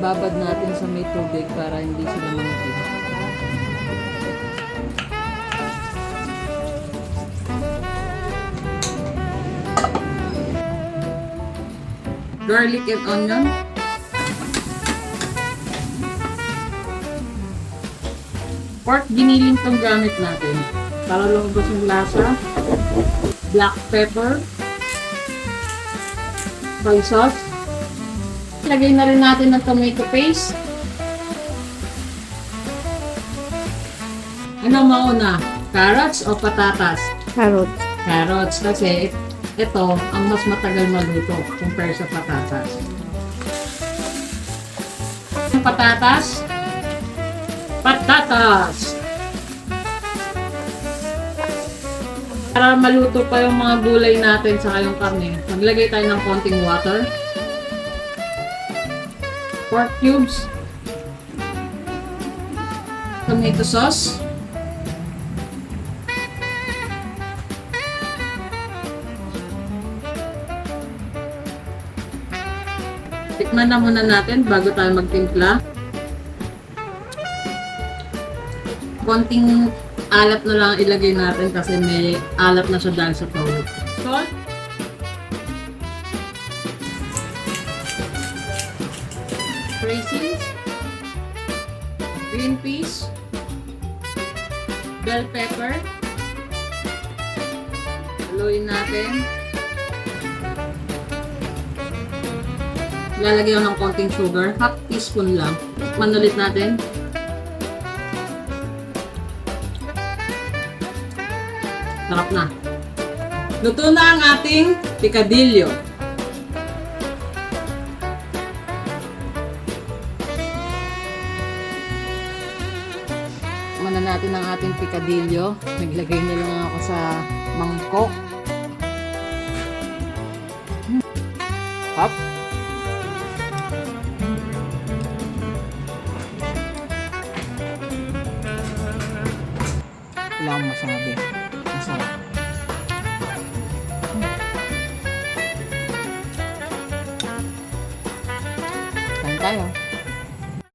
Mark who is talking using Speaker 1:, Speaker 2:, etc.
Speaker 1: Babad natin sa may tubig para hindi sila manipid. Garlic and onion. Pork giniling tong gamit natin para lumabas yung lasa. Black pepper. Soy sauce. Lagay na rin natin ng tomato paste. Ano mauna? Carrots o patatas?
Speaker 2: Carrot.
Speaker 1: Carrots kasi ito ang mas matagal maluto compare sa patatas. Yung patatas. Patatas! Para maluto pa yung mga gulay natin sa yung karne, maglagay tayo ng konting water. Pork cubes. Tomato sauce. Tikman na muna natin bago tayo magtimpla. Konting alat na lang ilagay natin kasi may alat na siya dahil sa toyo. Salt. Raisins. Green peas. Bell pepper. Haluin natin. Lalagay ko ng konting sugar. Half teaspoon lang. Tikman ulit natin. Sarap na. Luto na ang ating picadillo. Muna natin ang ating picadillo. Naglagay na lang ako sa mangkok. Hop. Wala akong masabi. Masarap. Kain tayo.